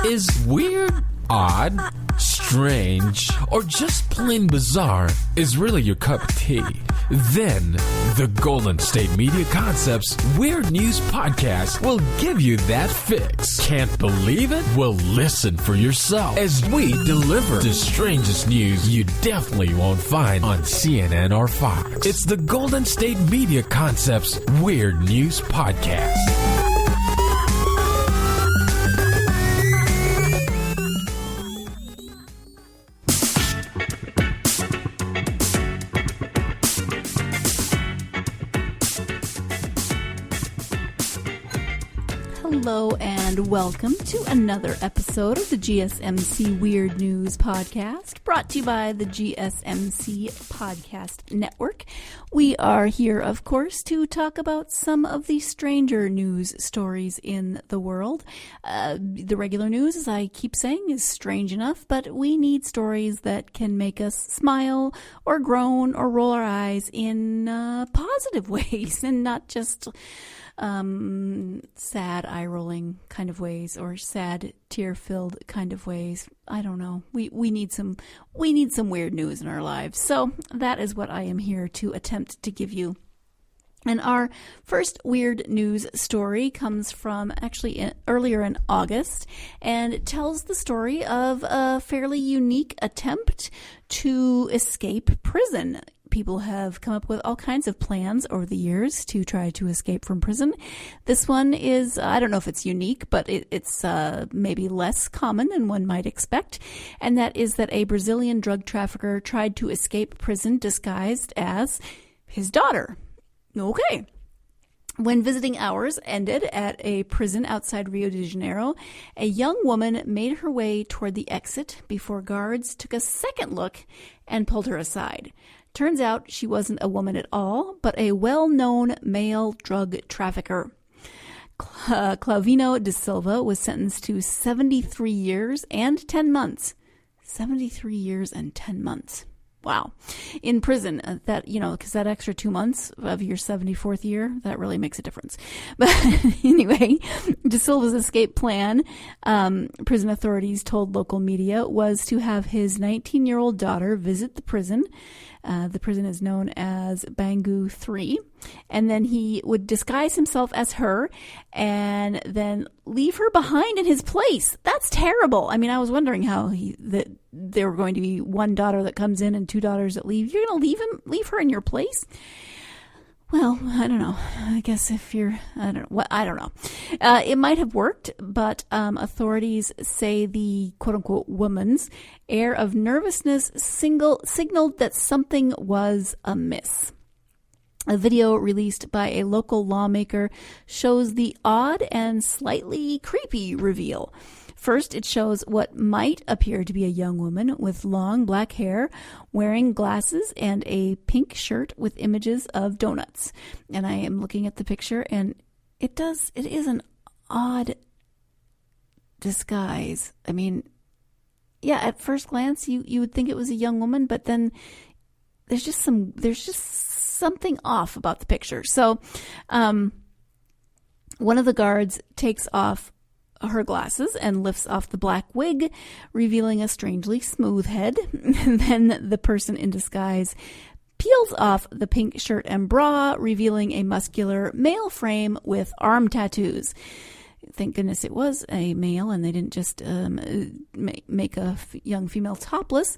Is weird, odd, strange, or just plain bizarre is really your cup of tea? Then the Golden State Media Concepts Weird News Podcast will give you that fix. Can't believe it? Well, listen for yourself as we deliver the strangest news you definitely won't find on CNN or Fox. It's the Golden State Media Concepts Weird News Podcast. Hello and welcome to another episode of the GSMC Weird News Podcast, brought to you by the GSMC Podcast Network. We are here, of course, to talk about some of the stranger news stories in the world. The regular news, as I keep saying, is strange enough, but we need stories that can make us smile or groan or roll our eyes in positive ways and not just sad eye-rolling kind of ways or sad tear-filled kind of ways. I don't know. We need some weird news in our lives. So that is what I am here to attempt to give you. And our first weird news story comes from actually earlier in August, and it tells the story of a fairly unique attempt to escape prison. People have come up with all kinds of plans over the years to try to escape from prison. This one is, I don't know if it's unique, but it's maybe less common than one might expect. And that is that a Brazilian drug trafficker tried to escape prison disguised as his daughter. Okay. When visiting hours ended at a prison outside Rio de Janeiro, a young woman made her way toward the exit before guards took a second look and pulled her aside. Turns out she wasn't a woman at all, but a well-known male drug trafficker. Clavino de Silva was sentenced to 73 years and 10 months. 73 years and 10 months. Wow. In prison, because that extra 2 months of your 74th year, that really makes a difference. But anyway, De Silva's escape plan, prison authorities told local media, was to have his 19-year-old daughter visit the prison. The prison is known as Bangu 3. And then he would disguise himself as her and then leave her behind in his place. That's terrible. I mean, I was wondering how that there were going to be one daughter that comes in and two daughters that leave. You're going to leave her in your place? Well, I don't know. I guess I don't know. It might have worked, but authorities say the quote-unquote woman's air of nervousness signaled that something was amiss. A video released by a local lawmaker shows the odd and slightly creepy reveal. First, it shows what might appear to be a young woman with long black hair, wearing glasses and a pink shirt with images of donuts. And I am looking at the picture, and it is an odd disguise. I mean, yeah, at first glance, you would think it was a young woman, but then there's just something off about the picture. So, one of the guards takes off her glasses and lifts off the black wig, revealing a strangely smooth head. And then the person in disguise peels off the pink shirt and bra, revealing a muscular male frame with arm tattoos. Thank goodness it was a male and they didn't just make a young female topless.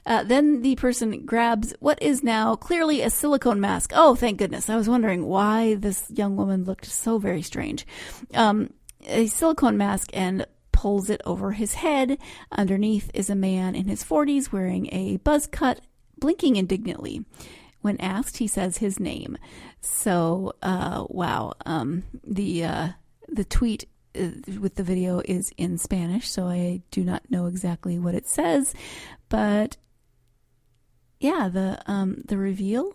Then the person grabs what is now clearly a silicone mask. Oh, thank goodness. I was wondering why this young woman looked so very strange. A silicone mask and pulls it over his head. Underneath is a man in his 40s wearing a buzz cut, blinking indignantly. When asked, he says his name. So, wow. The tweet with the video is in Spanish, so I do not know exactly what it says. But yeah, the reveal,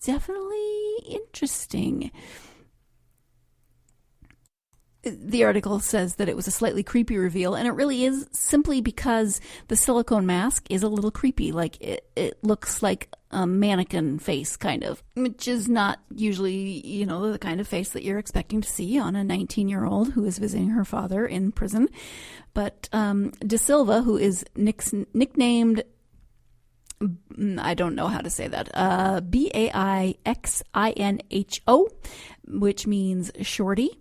definitely interesting. The article says that it was a slightly creepy reveal, and it really is, simply because the silicone mask is a little creepy. Like, it looks like a mannequin face, kind of, which is not usually, the kind of face that you're expecting to see on a 19-year-old who is visiting her father in prison. But De Silva, who is nicknamed, I don't know how to say that, Baxinho, which means shorty.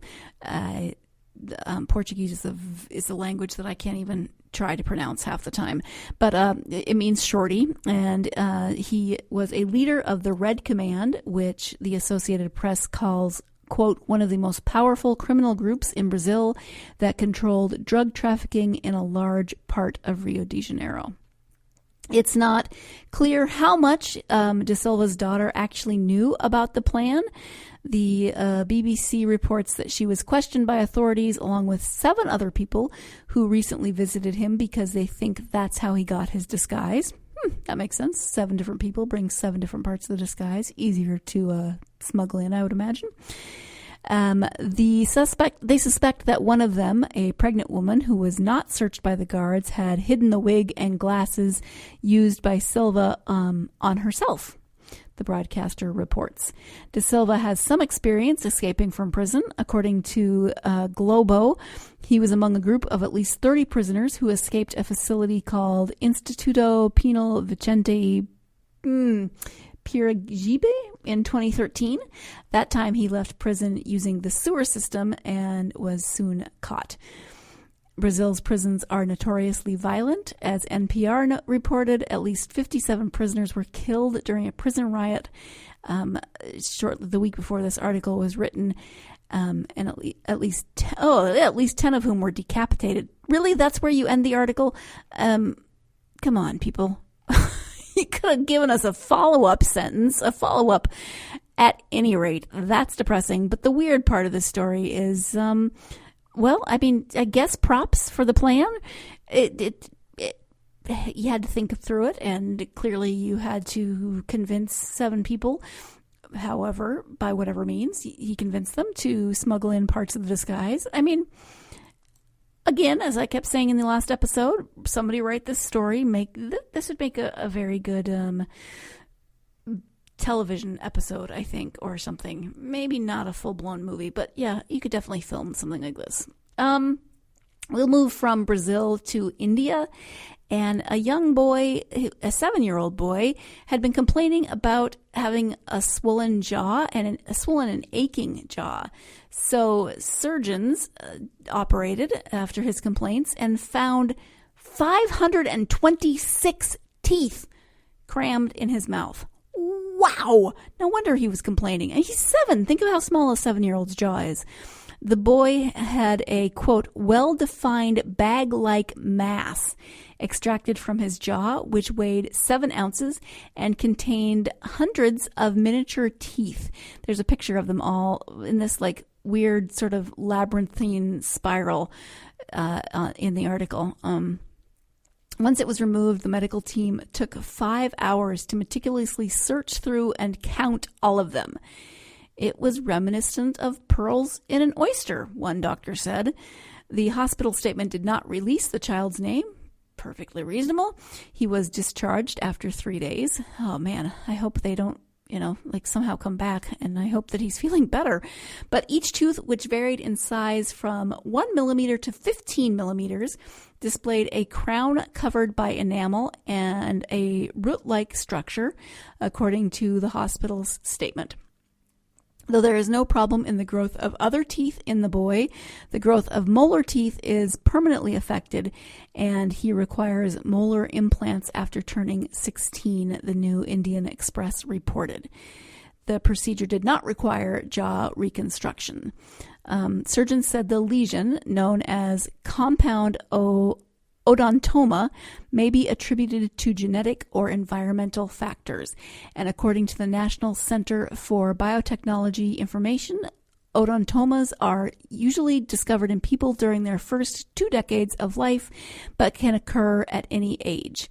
Portuguese is a language that I can't even try to pronounce half the time, but it means shorty, and he was a leader of the Red Command, which the Associated Press calls, quote, one of the most powerful criminal groups in Brazil that controlled drug trafficking in a large part of Rio de Janeiro. It's not clear how much De Silva's daughter actually knew about the plan. The BBC reports that she was questioned by authorities along with 7 other people who recently visited him because they think that's how he got his disguise. That makes sense. 7 different people bring 7 different parts of the disguise. Easier to smuggle in, I would imagine. They suspect that one of them, a pregnant woman who was not searched by the guards, had hidden the wig and glasses used by Silva on herself, the broadcaster reports. De Silva has some experience escaping from prison. According to Globo, he was among a group of at least 30 prisoners who escaped a facility called Instituto Penal Vicente Piragibe in 2013. That time he left prison using the sewer system and was soon caught. Brazil's prisons are notoriously violent. As NPR reported, at least 57 prisoners were killed during a prison riot shortly the week before this article was written, and at least 10 of whom were decapitated. Really? That's where you end the article? Come on, people. You could have given us a follow-up sentence, a follow-up. At any rate, that's depressing. But the weird part of the story is, I guess props for the plan. You had to think through it, and clearly you had to convince 7 people. However, by whatever means, he convinced them to smuggle in parts of the disguise. I mean, again, as I kept saying in the last episode, somebody write this story. This would make a very good television episode, I think, or something. Maybe not a full-blown movie, but yeah, you could definitely film something like this. We'll move from Brazil to India, and a young boy, a 7-year-old boy, had been complaining about having a swollen jaw and a swollen and aching jaw. So surgeons operated after his complaints and found 526 teeth crammed in his mouth. Wow! No wonder he was complaining. And he's 7. Think of how small a 7-year-old's jaw is. The boy had a, quote, well-defined bag-like mass extracted from his jaw, which weighed 7 ounces and contained hundreds of miniature teeth. There's a picture of them all in this, weird sort of labyrinthine spiral in the article. Once it was removed, the medical team took 5 hours to meticulously search through and count all of them. It was reminiscent of pearls in an oyster, one doctor said. The hospital statement did not release the child's name. Perfectly reasonable. He was discharged after 3 days. Oh man, I hope they don't, somehow come back, and I hope that he's feeling better. But each tooth, which varied in size from 1 millimeter to 15 millimeters, displayed a crown covered by enamel and a root-like structure, according to the hospital's statement. Though there is no problem in the growth of other teeth in the boy, the growth of molar teeth is permanently affected, and he requires molar implants after turning 16, the New Indian Express reported. The procedure did not require jaw reconstruction. Surgeons said the lesion, known as compound odontoma, may be attributed to genetic or environmental factors. And according to the National Center for Biotechnology Information, odontomas are usually discovered in people during their first 2 decades of life, but can occur at any age.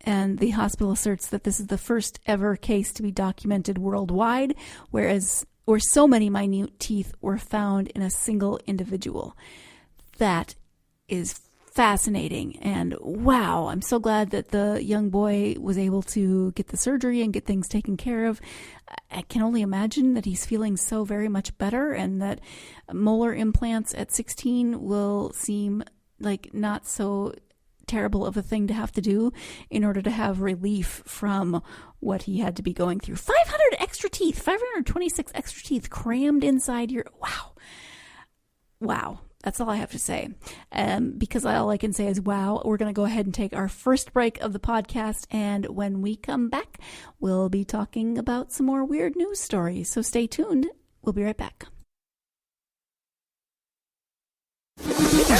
And the hospital asserts that this is the first ever case to be documented worldwide, whereas or so many minute teeth were found in a single individual. That is fascinating. And wow, I'm so glad that the young boy was able to get the surgery and get things taken care of. I can only imagine that he's feeling so very much better, and that molar implants at 16 will seem like not so terrible of a thing to have to do in order to have relief from what he had to be going through. 500 extra teeth, 526 extra teeth crammed inside your... Wow. That's all I have to say. Because all I can say is wow. We're going to go ahead and take our first break of the podcast. And when we come back, we'll be talking about some more weird news stories. So stay tuned. We'll be right back.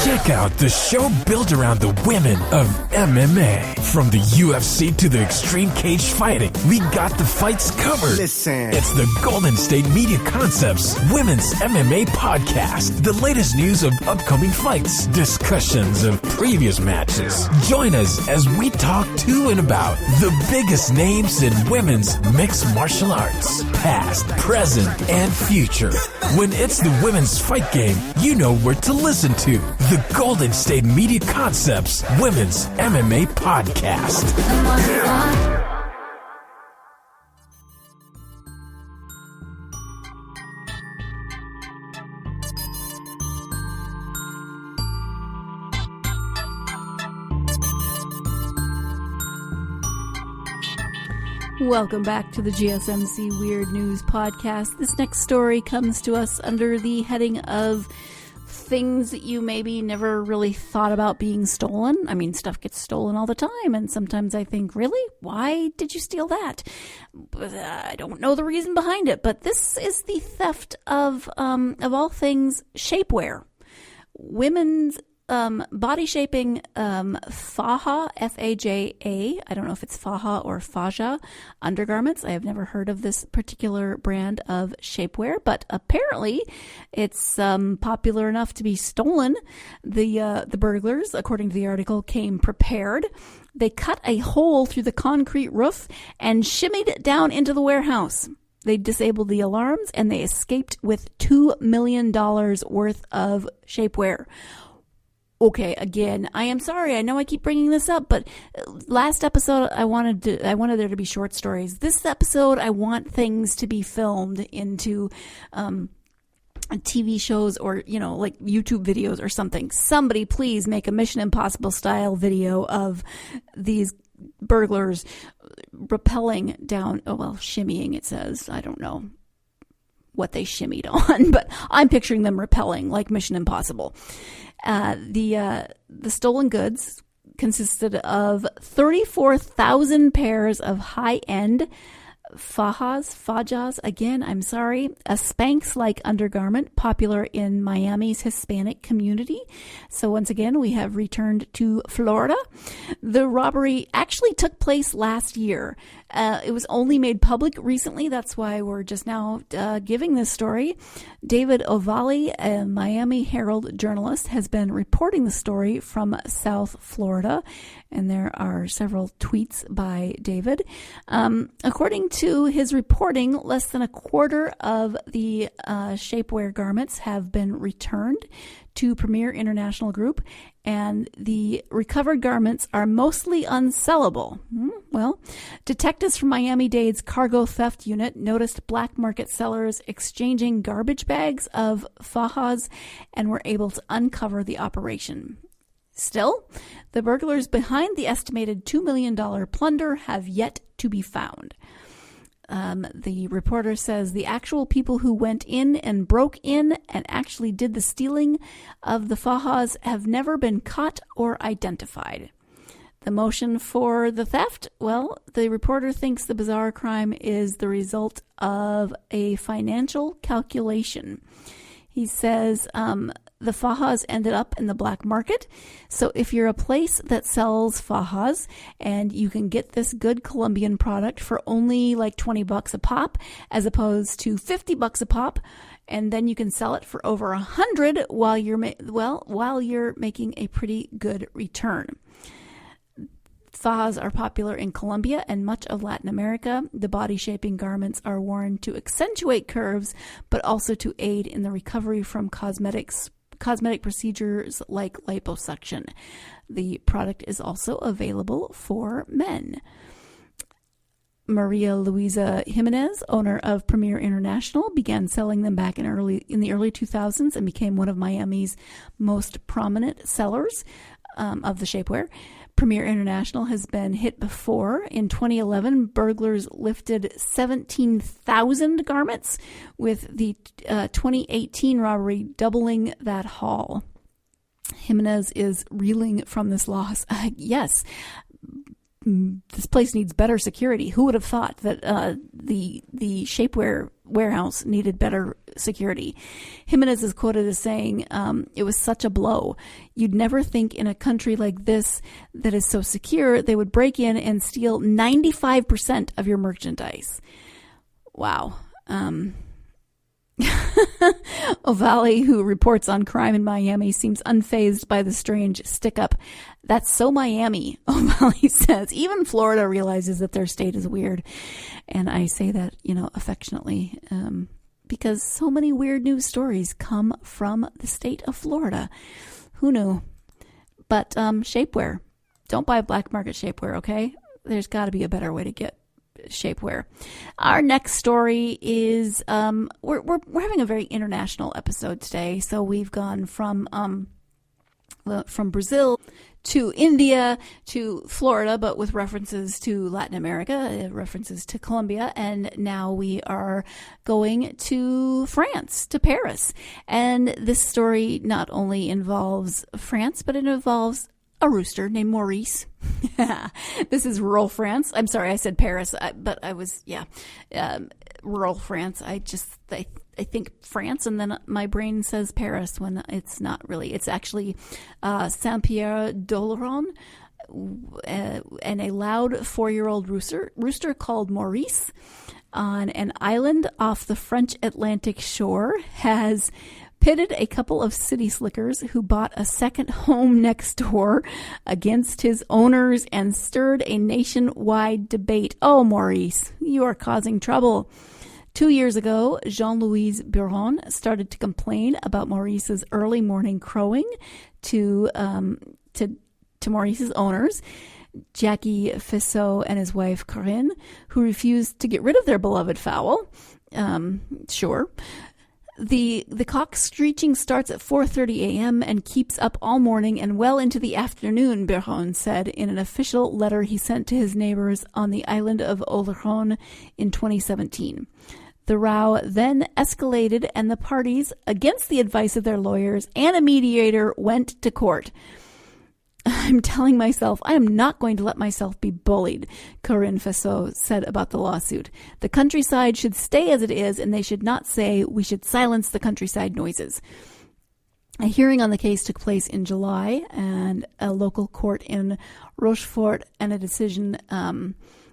Check out the show built around the women of MMA. From the UFC to the extreme cage fighting, we got the fights covered. Listen. It's the Golden State Media Concepts Women's MMA Podcast. The latest news of upcoming fights, discussions of previous matches. Join us as we talk to and about the biggest names in women's mixed martial arts. Past, present, and future. When it's the women's fight game, you know where to listen to. The Golden State Media Concepts Women's MMA Podcast. Welcome back to the GSMC Weird News Podcast. This next story comes to us under the heading of things that you maybe never really thought about being stolen. I mean, stuff gets stolen all the time, and sometimes I think, really? Why did you steal that? I don't know the reason behind it, but this is the theft of all things, shapewear. Women's body shaping faja, F-A-J-A. I don't know if it's faja or faja undergarments. I have never heard of this particular brand of shapewear, but apparently it's popular enough to be stolen. The burglars, according to the article, came prepared. They cut a hole through the concrete roof and shimmied down into the warehouse. They disabled the alarms and they escaped with $2 million worth of shapewear. Okay, again, I am sorry. I know I keep bringing this up, but last episode I wanted there to be short stories. This episode I want things to be filmed into TV shows or, like YouTube videos or something. Somebody please make a Mission Impossible style video of these burglars rappelling down, shimmying it says. I don't know what they shimmied on, but I'm picturing them rappelling like Mission Impossible. The stolen goods consisted of 34,000 pairs of high-end fajas, again, I'm sorry, a Spanx-like undergarment popular in Miami's Hispanic community. So once again, we have returned to Florida. The robbery actually took place last year. It was only made public recently. That's why we're just now giving this story. David Ovalle, a Miami Herald journalist, has been reporting the story from South Florida, and there are several tweets by David. According to his reporting, less than a quarter of the shapewear garments have been returned to Premier International Group, and the recovered garments are mostly unsellable. Well, detectives from Miami-Dade's cargo theft unit noticed black market sellers exchanging garbage bags of fajas and were able to uncover the operation. Still, the burglars behind the estimated $2 million plunder have yet to be found. The reporter says the actual people who went in and broke in and actually did the stealing of the fajas have never been caught or identified. The motion for the theft? Well, the reporter thinks the bizarre crime is the result of a financial calculation. He says the fajas ended up in the black market. So if you're a place that sells fajas and you can get this good Colombian product for only like $20 a pop, as opposed to $50 a pop, and then you can sell it for over $100 while you're making a pretty good return. Fajas are popular in Colombia and much of Latin America. The body-shaping garments are worn to accentuate curves, but also to aid in the recovery from cosmetic procedures like liposuction. The product is also available for men. Maria Luisa Jimenez, owner of Premier International, began selling them back in the early 2000s and became one of Miami's most prominent sellers of the shapewear. Premier International has been hit before. In 2011, burglars lifted 17,000 garments, with the 2018 robbery doubling that haul. Jimenez is reeling from this loss. Yes, this place needs better security. Who would have thought that the shapewear warehouse needed better security? Jimenez is quoted as saying, it was such a blow. You'd never think in a country like this that is so secure, they would break in and steal 95% of your merchandise. Wow. O'Valley, who reports on crime in Miami, seems unfazed by the strange stick-up. That's so Miami, O'Valley says. Even Florida realizes that their state is weird. And I say that, affectionately, because so many weird news stories come from the state of Florida. Who knew? But shapewear. Don't buy black market shapewear, okay? There's got to be a better way to get shapewear. Our next story is we're having a very international episode today. So we've gone from Brazil to India to Florida, but with references to Latin America, references to Colombia, and now we are going to France, to Paris. And this story not only involves France, but it involves a rooster named Maurice. This is rural France. I'm sorry, I said Paris, but I was, rural France. I think France, and then my brain says Paris when it's not really. It's actually Saint-Pierre-d'Oléron, and a loud 4-year-old rooster called Maurice on an island off the French Atlantic shore has pitted a couple of city slickers who bought a second home next door against his owners and stirred a nationwide debate. Oh, Maurice, you are causing trouble. 2 years ago, Jean-Louis Biron started to complain about Maurice's early morning crowing to Maurice's owners, Jackie Fissot and his wife Corinne, who refused to get rid of their beloved fowl. Sure. The cock screeching starts at 4:30 a.m. and keeps up all morning and well into the afternoon, Biron said in an official letter he sent to his neighbors on the island of Oléron in 2017. The row then escalated, and the parties, against the advice of their lawyers and a mediator, went to court. I'm telling myself I am not going to let myself be bullied, Corinne Fissot said about the lawsuit. The countryside should stay as it is, and they should not say we should silence the countryside noises. A hearing on the case took place in July, and a local court in Rochefort, and a decision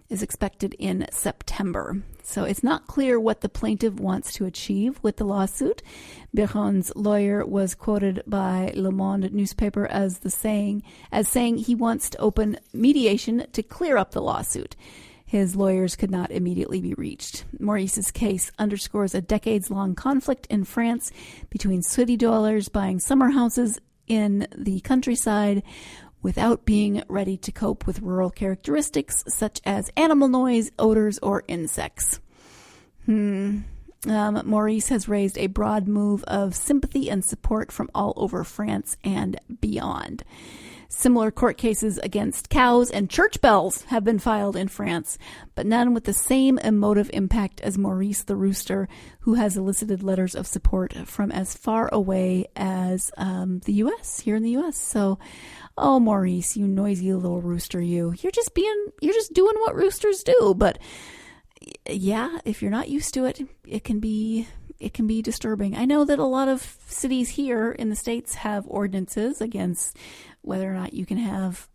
is expected in September. So it's not clear what the plaintiff wants to achieve with the lawsuit. Biron's lawyer was quoted by Le Monde newspaper as saying he wants to open mediation to clear up the lawsuit. His lawyers could not immediately be reached. Maurice's case underscores a decades-long conflict in France between city dwellers buying summer houses in the countryside without being ready to cope with rural characteristics such as animal noise, odors, or insects. Maurice has raised a broad move of sympathy and support from all over France and beyond. Similar court cases against cows and church bells have been filed in France, but none with the same emotive impact as Maurice the rooster, who has elicited letters of support from as far away as the U.S., here in the U.S. So, oh, Maurice, you noisy little rooster, you're just doing what roosters do. But yeah, if you're not used to it, it can be disturbing. I know that a lot of cities here in the States have ordinances against whether or not you can have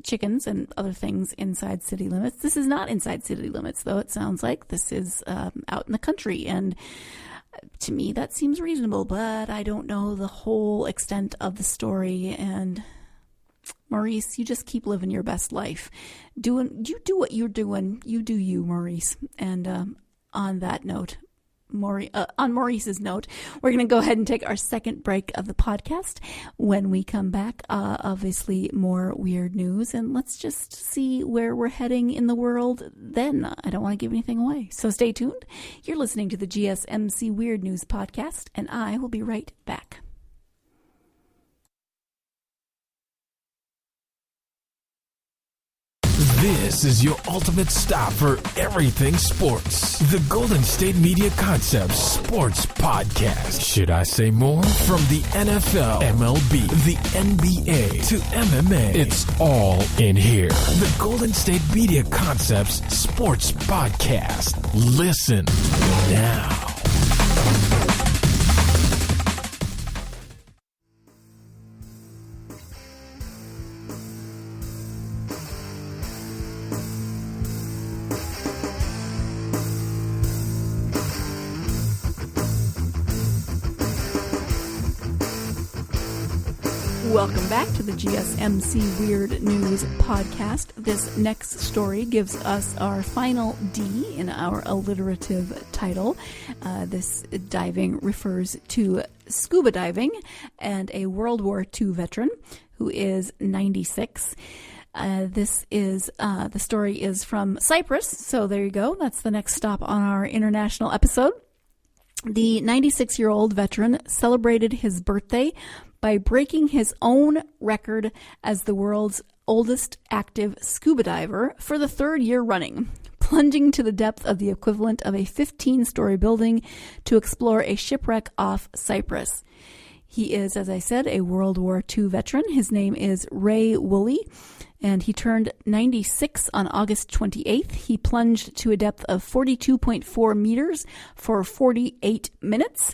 chickens and other things inside city limits. This is not inside city limits, though. It sounds like this is out in the country, and to me that seems reasonable, but I don't know the whole extent of the story, and Maurice, you just keep living your best life. You do what you're doing. You do you, Maurice. And on that note, on Maurice's note, we're going to go ahead and take our second break of the podcast. When we come back, obviously more weird news, and let's just see where we're heading in the world then. I don't want to give anything away, so stay tuned. You're listening to the GSMC Weird News Podcast, and I will be right back. This is your ultimate stop for everything sports. The Golden State Media Concepts Sports Podcast. Should I say more? From the NFL, MLB, the NBA to MMA, it's all in here. The Golden State Media Concepts Sports Podcast. Listen now. Welcome back to the GSMC Weird News Podcast. This next story gives us our final D in our alliterative title. This diving refers to scuba diving and a World War II veteran who is 96. The story is from Cypres, so there you go. That's the next stop on our international episode. The 96-year-old veteran celebrated his birthday by breaking his own record as the world's oldest active scuba diver for the third year running, plunging to the depth of the equivalent of a 15-story building to explore a shipwreck off Cyprus. He is, as I said, a World War II veteran. His name is Ray Woolley, and he turned 96 on August 28th. He plunged to a depth of 42.4 meters for 48 minutes.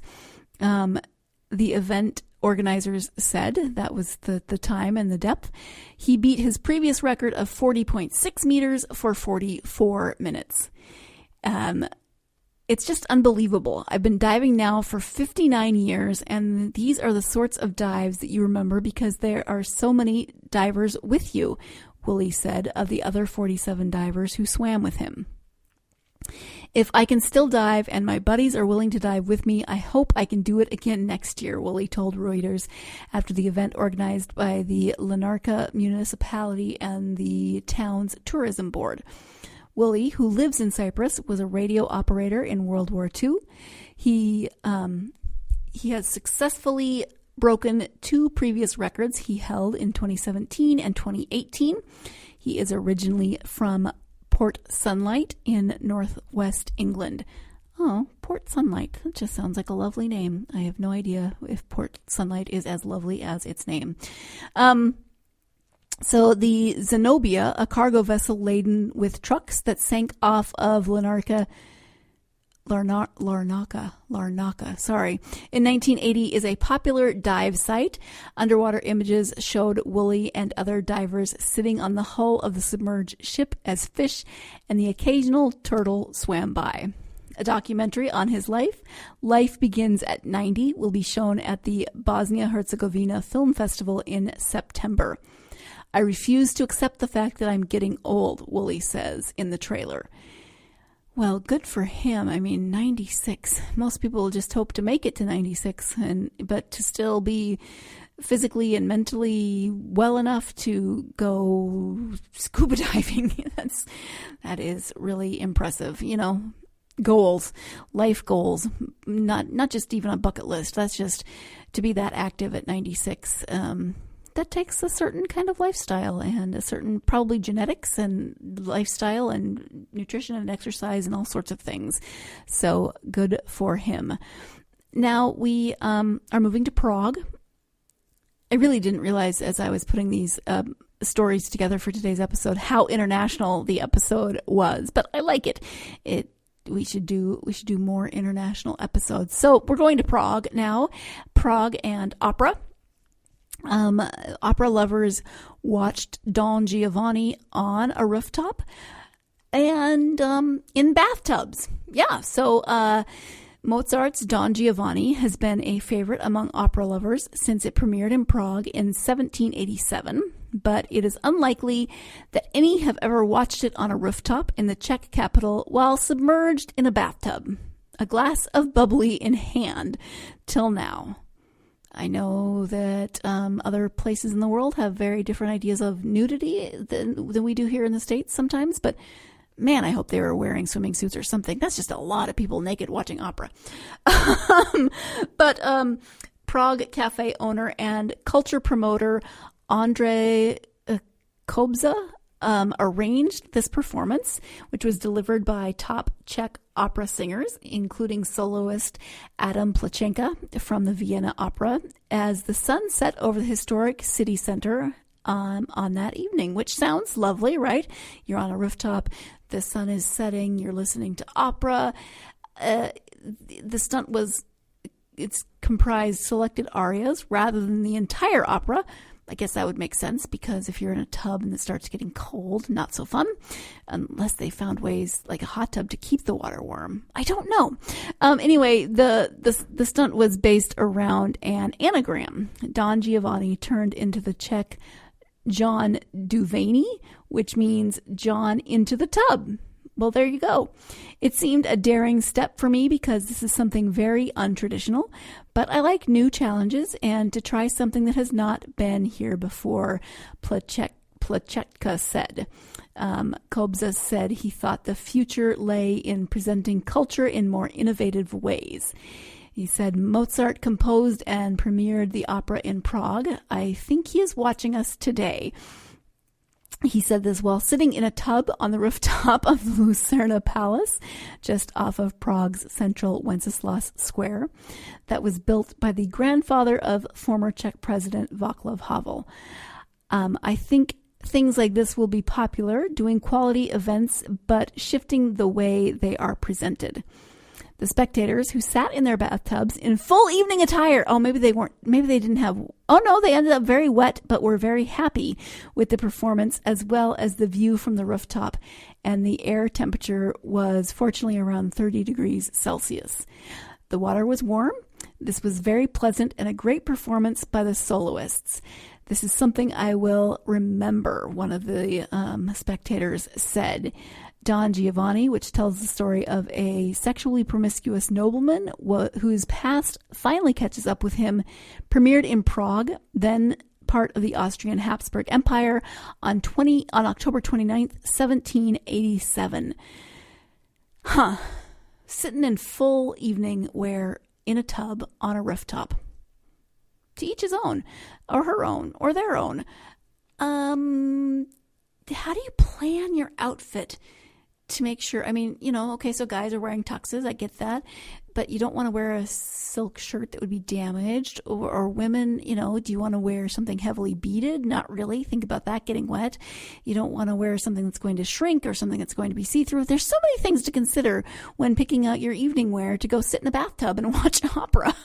The event organizers said that was the time and the depth. He beat his previous record of 40.6 meters for 44 minutes. It's just unbelievable. I've been diving now for 59 years, and these are the sorts of dives that you remember because there are so many divers with you, Woolley said of the other 47 divers who swam with him. If I can still dive and my buddies are willing to dive with me, I hope I can do it again next year, Woolley told Reuters after the event organized by the Larnaca municipality and the town's tourism board. Woolley, who lives in Cyprus, was a radio operator in World War II. He has successfully broken two previous records he held in 2017 and 2018. He is originally from Port Sunlight in northwest England. Oh, Port Sunlight. That just sounds like a lovely name. I have no idea if Port Sunlight is as lovely as its name. So the Zenobia, a cargo vessel laden with trucks that sank off of Larnaca, in 1980 is a popular dive site. Underwater images showed Woolley and other divers sitting on the hull of the submerged ship as fish and the occasional turtle swam by. A documentary on his life, Life Begins at 90, will be shown at the Bosnia-Herzegovina Film Festival in September. I refuse to accept the fact that I'm getting old, Woolley says in the trailer. Well, good for him. I mean, 96. Most people just hope to make it to 96, but to still be physically and mentally well enough to go scuba diving, that is really impressive. You know, goals, life goals, not just even a bucket list. That's just to be that active at 96. That takes a certain kind of lifestyle and a certain probably genetics and lifestyle and nutrition and exercise and all sorts of things. So good for him. Now we are moving to Prague. I really didn't realize as I was putting these stories together for today's episode how international the episode was, but I like it. We should do more international episodes. So we're going to Prague now. Prague and opera. Opera lovers watched Don Giovanni on a rooftop and in bathtubs. Yeah, so Mozart's Don Giovanni has been a favorite among opera lovers since it premiered in Prague in 1787. but it is unlikely that any have ever watched it on a rooftop in the Czech capital while submerged in a bathtub, a glass of bubbly in hand, till now. I know that other places in the world have very different ideas of nudity than we do here in the States sometimes, but man, I hope they were wearing swimming suits or something. That's just a lot of people naked watching opera. But Prague cafe owner and culture promoter Andrej Kobza arranged this performance, which was delivered by top Czech opera singers, including soloist Adam Plachenka from the Vienna Opera, as the sun set over the historic city center on that evening, which sounds lovely, right? You're on a rooftop, the sun is setting, you're listening to opera. The stunt it's comprised selected arias rather than the entire opera. I guess that would make sense, because if you're in a tub and it starts getting cold, not so fun, unless they found ways like a hot tub to keep the water warm. I don't know. Anyway, the stunt was based around an anagram. Don Giovanni turned into the Czech John Duvany, which means John into the tub. Well, there you go. It seemed a daring step for me because this is something very untraditional, but I like new challenges and to try something that has not been here before, Plachetka said. Kobza said he thought the future lay in presenting culture in more innovative ways. He said Mozart composed and premiered the opera in Prague. I think he is watching us today. He said this while sitting in a tub on the rooftop of the Lucerna Palace, just off of Prague's central Wenceslas Square, that was built by the grandfather of former Czech President Václav Havel. I think things like this will be popular, doing quality events, but shifting the way they are presented. The spectators who sat in their bathtubs in full evening attire. Oh, maybe they didn't have. Oh no, they ended up very wet, but were very happy with the performance as well as the view from the rooftop. And the air temperature was fortunately around 30 degrees Celsius. The water was warm. This was very pleasant and a great performance by the soloists. This is something I will remember, one of the spectators said. Don Giovanni, which tells the story of a sexually promiscuous nobleman whose past finally catches up with him, premiered in Prague, then part of the Austrian Habsburg Empire, on October 29th, 1787. Sitting in full evening wear in a tub on a rooftop. To each his own, or her own, or their own. How do you plan your outfit to make sure? I mean, okay, so guys are wearing tuxes, I get that, but you don't want to wear a silk shirt that would be damaged, or women, do you want to wear something heavily beaded? Not really. Think about that getting wet. You don't want to wear something that's going to shrink or something that's going to be see-through. There's so many things to consider when picking out your evening wear to go sit in a bathtub and watch an opera.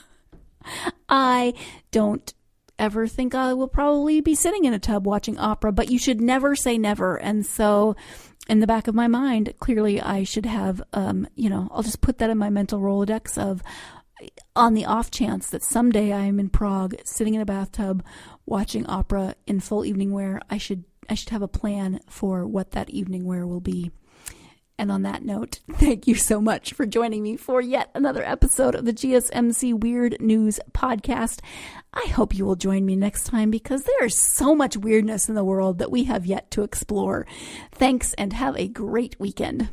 I don't ever think I will probably be sitting in a tub watching opera, but you should never say never. And so in the back of my mind, clearly I should have, I'll just put that in my mental Rolodex of, on the off chance that someday I'm in Prague sitting in a bathtub watching opera in full evening wear, I should have a plan for what that evening wear will be. And on that note, thank you so much for joining me for yet another episode of the GSMC Weird News Podcast. I hope you will join me next time because there is so much weirdness in the world that we have yet to explore. Thanks and have a great weekend.